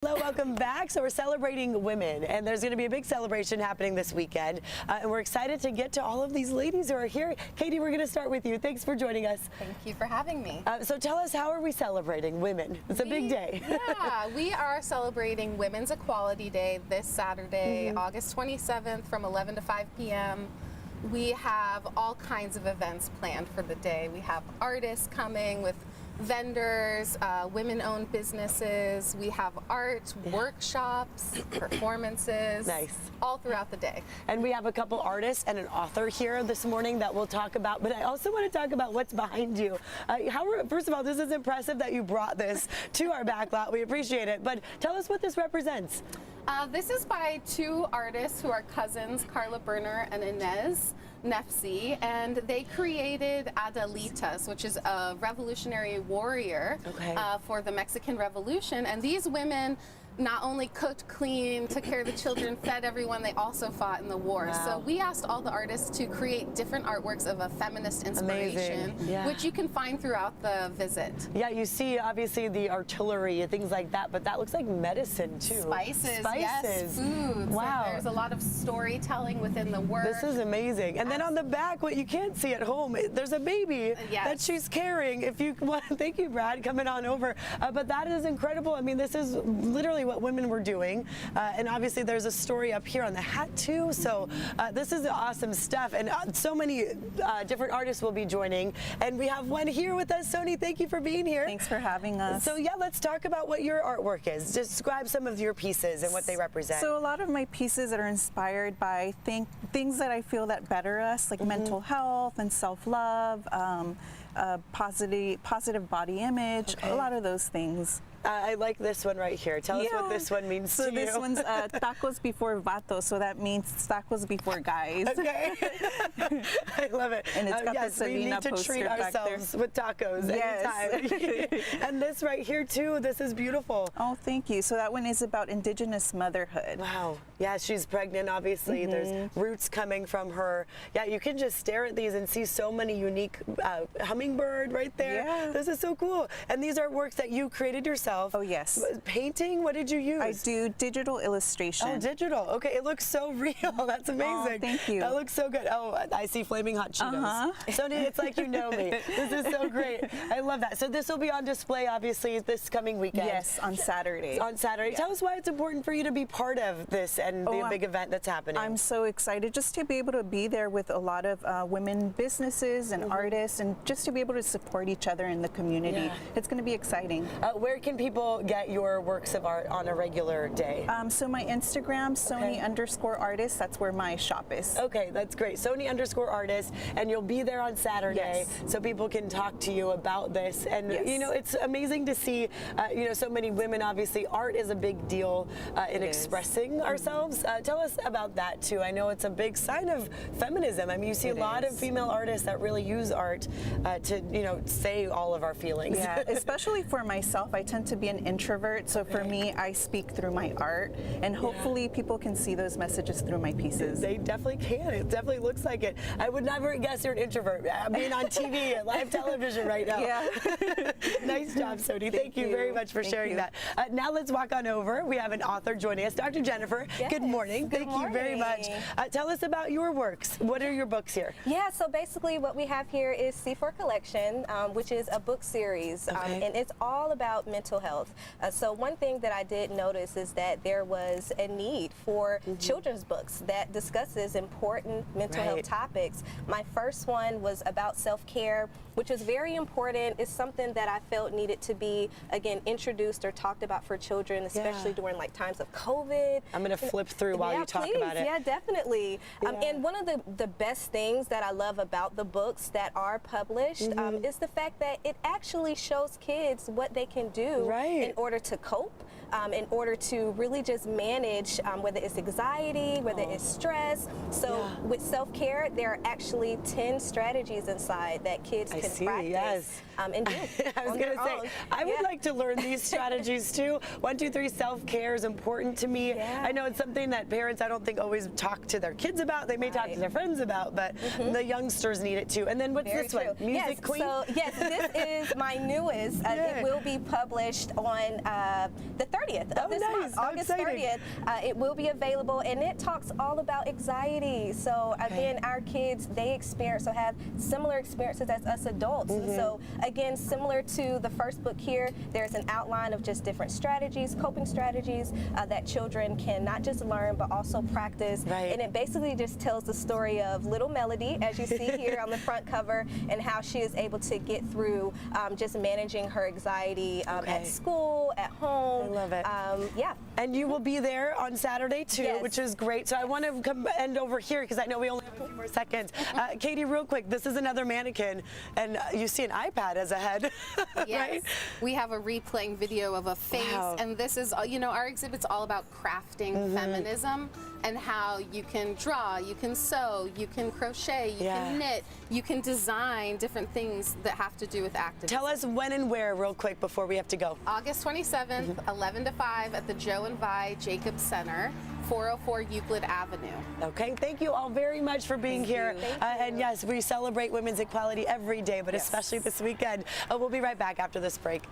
Hello, welcome back. So we're celebrating women, and there's going to be a big celebration happening this weekend, and we're excited to get to all of these ladies who are here. Katie, we're going to start with you. Thanks for joining us. Thank you for having me. So tell us, how are we celebrating women? It's a big day. Yeah, we are celebrating Women's Equality Day this Saturday, August 27th from 11 to 5 p.m. We have all kinds of events planned for the day. We have artists coming with vendors, women-owned businesses. We have art, workshops, performances, all throughout the day. And we have a couple artists and an author here this morning that we'll talk about, but I also want to talk about what's behind you. First of all, this is impressive that you brought this to our backlot. We appreciate it, but tell us what this represents. This is by two artists who are cousins, Carla Berner and Inez Nefsi, and they created Elitas, which is a revolutionary warrior for the Mexican Revolution. And these women not only cooked, cleaned, took care of the children, fed everyone, they also fought in the war. Wow. So we asked all the artists to create different artworks of a feminist inspiration, which you can find throughout the visit. Yeah, you see obviously the artillery and things like that, but that looks like medicine too. Spices. Yes, foods. Wow. There's a lot of storytelling within the work. This is amazing. And then on the back, what you can't see at home, there's a baby that she's carrying. If you want, thank you, Brad, coming on over. But that is incredible. I mean, this is literally what women were doing, and obviously there's a story up here on the hat too, so this is awesome stuff, and so many different artists will be joining, and we have one here with us. Sonya, thank you for being here. Thanks for having us. So yeah, let's talk about what your artwork is. Describe some of your pieces and what they represent. So a lot of my pieces are inspired by things that I feel that better us, like mental health and self-love, positive body image, a lot of those things. I like this one right here. Tell us what this one means to you. So this one's tacos before vatos, so that means tacos before guys. Okay. I love it. And it's got the we Selena need to treat ourselves with tacos anytime. And this right here too, this is beautiful. Oh, thank you. So that one is about indigenous motherhood. Wow. Yeah, she's pregnant, obviously. There's roots coming from her. Yeah, you can just stare at these and see so many unique hummingbird right there. Yeah. This is so cool. And these are works that you created yourself. Oh, yes. Painting? What did you use? I do digital illustration. Oh, digital. Okay, it looks so real. That's amazing. Oh, thank you. That looks so good. Oh, I see flaming hot Cheetos. Sonya, it's like you know me. This is so great. I love that. So this will be on display, obviously, this coming weekend. Yes, on Saturday. On Saturday. Yeah. Tell us why it's important for you to be part of this and the big event that's happening. I'm so excited just to be able to be there with a lot of women businesses and artists, and just to be able to support each other in the community. Yeah. It's going to be exciting. Where can people get your works of art on a regular day? So my Instagram, Sonya_artist, that's where my shop is. Okay, that's great. Sonya_artist, and you'll be there on Saturday, so people can talk to you about this. And you know, it's amazing to see, you know, so many women. Obviously, art is a big deal in expressing ourselves. Tell us about that too. I know it's a big sign of feminism. I mean, you see a lot of female artists that really use art to, you know, say all of our feelings. Yeah, especially for myself, I tend to be an introvert, so for me, I speak through my art, and hopefully people can see those messages through my pieces. They definitely can. It definitely looks like it. I would never guess you're an introvert. Being on TV and live television right now. Yeah. Nice job, Sonya. Thank you very much for sharing that. Now let's walk on over. We have an author joining us, Dr. Jennifer. Yes. Good morning. Thank you very much. Tell us about your works. What are your books here? Yeah, so basically what we have here is C4 Collection, which is a book series, and it's all about mental health. So one thing that I did notice is that there was a need for children's books that discusses important mental health topics. My first one was about self-care, which is very important. It's something that I felt needed to be, again, introduced or talked about for children, especially during like times of COVID. I'm going to flip through while you talk about it. Yeah, definitely. And one of the best things that I love about the books that are published is the fact that it actually shows kids what they can do in order to cope, in order to really just manage whether it's anxiety, whether it's stress. So with self-care, there are actually 10 strategies inside that kids can practice and do. I was going to say, I would like to learn these strategies too. 1, 2, 3, self-care is important to me. I know it's something that parents, I don't think, always talk to their kids about. They may talk to their friends about, but the youngsters need it too. And then what's this one? Music Queen? So yes, this is my newest. It will be published on the 30th. 30th of this month, So August exciting. 30th. It will be available, and it talks all about anxiety. So again, our kids, they experience or have similar experiences as us adults. And so again, similar to the first book here, there's an outline of just different strategies, coping strategies that children can not just learn but also practice. And it basically just tells the story of little Melody, as you see here on the front cover, and how she is able to get through just managing her anxiety at school, at home. I love it. Yeah. And you will be there on Saturday too, which is great. So I want to come end over here because I know we only have a few more seconds. Katie, real quick, this is another mannequin, and you see an iPad as a head, right? We have a replaying video of a face, and this is, you know, our exhibit's all about crafting feminism and how you can draw, you can sew, you can crochet, you can knit, you can design different things that have to do with activism. Tell us when and where real quick before we have to go. August 27th, 11 to 5 at the Joe and Vi Jacobs Center, 404 Euclid Avenue. Okay, thank you all very much for being here. And yes, we celebrate women's equality every day, but especially this weekend. We'll be right back after this break.